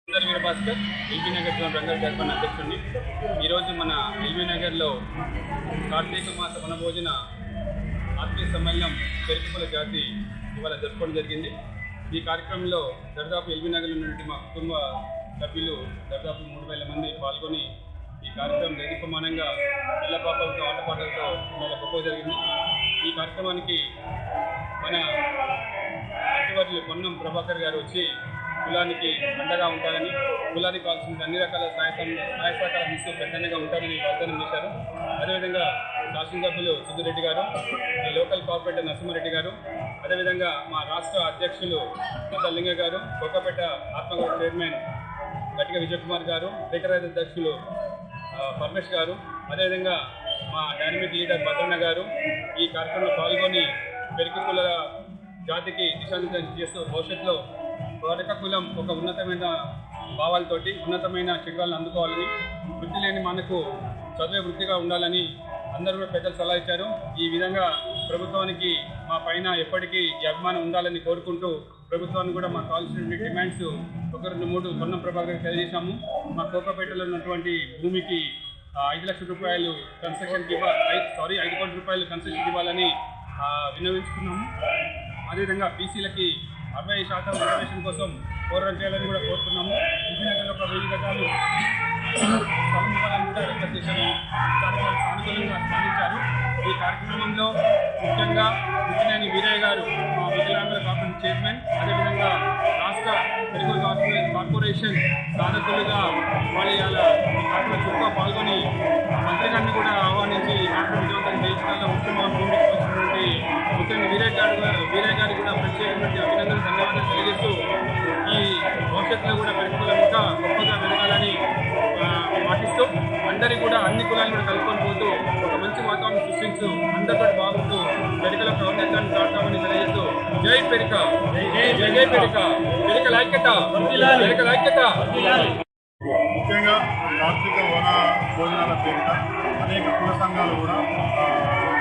Veerabhaskar LB Nagar Rangareddy Jagan అధ్యక్షుడిని. ఈరోజు మన ఎల్బీ నగర్లో కార్తీక మాస వనభోజన ఆత్మీయ సమ్మేళనం పెరికిపుల జాతి ఇవాళ జరుపుకోవడం జరిగింది. ఈ కార్యక్రమంలో దాదాపు ఎల్బీ నగర్లో ఉన్నటువంటి మా కుటుంబ సభ్యులు దాదాపు 3,000 మంది పాల్గొని ఈ కార్యక్రమం దేదీప్యమానంగా పిల్ల పాపలతో ఆటపాటలతో చాలా గొప్ప జరిగింది. ఈ కార్యక్రమానికి మన మంత్రివర్యులు పొన్నం ప్రభాకర్ గారు వచ్చి కులానికి అండగా ఉంటారని, కులానికి కావాల్సిన అన్ని రకాల సహాయ సహకారాలు ఇస్తూ ప్రధానంగా ఉంటారని వాగ్దానం చేశారు. అదేవిధంగా శాసనసభ్యులు సిద్దిరెడ్డి గారు, లోకల్ కార్పొరేటర్ నరసింహారెడ్డి గారు, అదేవిధంగా మా రాష్ట్ర అధ్యక్షులు లింగ గారు, కోకపేట ఆత్మగౌరవ చైర్మన్ గట్టిగ విజయ్ కుమార్ గారు, రిటైర్ అధ్యక్షులు పరమేష్ గారు, అదేవిధంగా మా డైనమిక్ లీడర్ భద్రన్న గారు ఈ కార్యక్రమంలో పాల్గొని పెరికిపుల జాతికి దిశానిర్దేశం చేస్తూ భవిష్యత్తులో వరక కులం ఒక ఉన్నతమైన భావాలతోటి ఉన్నతమైన శిఖరాలను అందుకోవాలని, వృత్తి లేని మనకు చదివే వృత్తిగా ఉండాలని అందరూ కూడా పెద్దలు సలహా ఇచ్చారు. ఈ విధంగా ప్రభుత్వానికి మా పైన ఎప్పటికీ ఈ అభిమానం ఉండాలని కోరుకుంటూ ప్రభుత్వాన్ని కూడా మాకు కావాల్సిన డిమాండ్స్ 1-2-3 పొన్నం ప్రభాకర్ తెలియజేశాము. మా కోకపేటలో ఉన్నటువంటి భూమికి 5 లక్షల రూపాయలు కన్స్ట్రక్షన్కి 5 కోట్ల రూపాయలు కన్స్ట్రక్షన్కి ఇవ్వాలని విన్నవించుకున్నాము. అదేవిధంగా బీసీలకి 60% రిజర్వేషన్ కోసం పోరాటం చేయాలని కూడా కోరుతున్నాము. ఎల్బీ నగర్లో ఒక 1000 గజాలు స్థలం ఇవ్వాలని కూడా రిక్వెస్ట్ చేశారు. దానికి వాళ్ళు సానుకూలంగా స్పందించారు. ఈ కార్యక్రమంలో ముఖ్యంగా ముఖ్యనేని వీరయ్య గారు మా వికలాంగుల కార్పొరేషన్ చైర్మన్, అదేవిధంగా రాష్ట్ర పెరుగు కార్పొరేషన్ సాధకులుగా వాళ్ళు ఈ కార్యక్రమం చుట్టూ పాల్గొని మంత్రి గారిని కూడా ఆహ్వానించి ఈ కార్యక్రమం విజయవంతం చేయించడంలో ముఖ్యంగా భూమికి వచ్చినటువంటి ముఖ్యంగా వీరయ్య గారికి కూడా ప్రత్యేకమైన అభినందనలు ధన్యవాదాలు తెలియజేస్తూ ఈ భవిష్యత్తులో కూడా పెరుగుదల ఇంకా గొప్పగా పెరగాలని పాటిస్తూ అందరికీ కూడా అన్ని కులాలను కూడా కలుపుకొని పోతూ ఒక మంచి వాతావరణం సృష్టించు అందరితో బాగుంటూ పెరికల ప్రాధాన్యతను దాటామని తెలియజేస్తూ జై పెరిక, జై పెరిక, పెరికల ఐక్యత, పెరికల ఐక్యత. ముఖ్యంగా కార్తీక వన భోజనాల పేరిట అనేక కుల సంఘాలు కూడా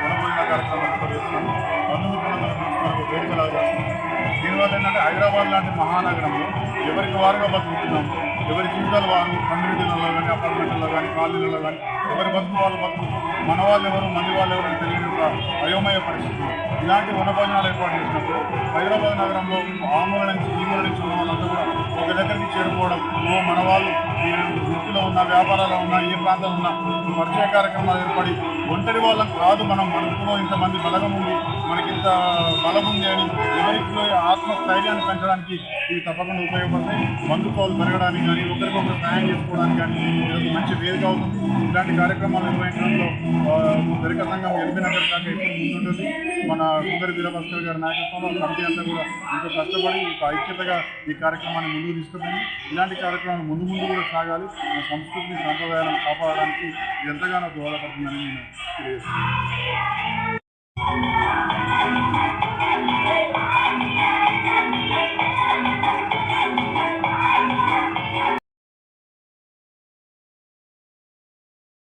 వనభోజన కార్యక్రమాలు నిర్వహిస్తున్నాము. బంధుమిత్రులందరూ వేడుకలాగా చేస్తున్నాము. దీనివల్ల ఏంటంటే హైదరాబాద్ లాంటి మహానగరంలో ఎవరికి వారుగా బతుకుతున్నాము. ఎవరి జీవితాలు వారు కమ్యూనిటీలలో కానీ, అపార్ట్మెంట్లలో కానీ, కాలనీలలో కానీ ఎవరి బతుకు వాళ్ళు బతుకుతూ మన వాళ్ళు ఎవరు మంది వాళ్ళు ఎవరు తెలియని ఒక అయోమయ పరిస్థితి. ఇలాంటి వనభోజనాలు ఏర్పాటు చేసినప్పుడు హైదరాబాద్ నగరంలో ఆమూల నుంచి ఈ మూల నుంచి ఉన్న వాళ్ళంతా కూడా ఒక దగ్గరికి చేరుకోవడం, మన వాళ్ళు ఈ వృత్తిలో ఉన్న, వ్యాపారాల్లో ఉన్న, ఏ ప్రాంతంలో ఉన్న పరిచయ కార్యక్రమాలు ఏర్పడి ఒంటరి వాళ్ళం కాదు, మనం మనసులో ఇంతమంది బలగం ఉంది, మనకి ఇంత బలం ఉంది అని ఎవరిలో ఆత్మస్థైర్యాన్ని పెంచడానికి ఇవి తప్పకుండా ఉపయోగపడతాయి. బంధుత్వాలు పెరగడానికి కానీ, ఒకరికొకరు సహాయం చేసుకోవడానికి కానీ ఇది మంచి వేదిక అవుతుంది. ఇలాంటి కార్యక్రమాలు నిర్వహించడంలో పెరిక సంఘం ఎల్బీ నగర్ దాకా ఎప్పుడు ముందుంటుంది. మన సుందరి వీరభాస్కర్ గారి నాయకత్వంలో కమిటీ అంతా కూడా ఎంతో కష్టపడి ఐక్యతగా ఈ కార్యక్రమాన్ని ముందుకు తీసుకుపోయింది. ఇలాంటి కార్యక్రమాలు ముందు కూడా సాగాలి. మన సంస్కృతిని, సంప్రదాయాలను కాపాడడానికి ఎంతగానో దోహదపడుతుందని నేను తెలియజేస్తున్నాను.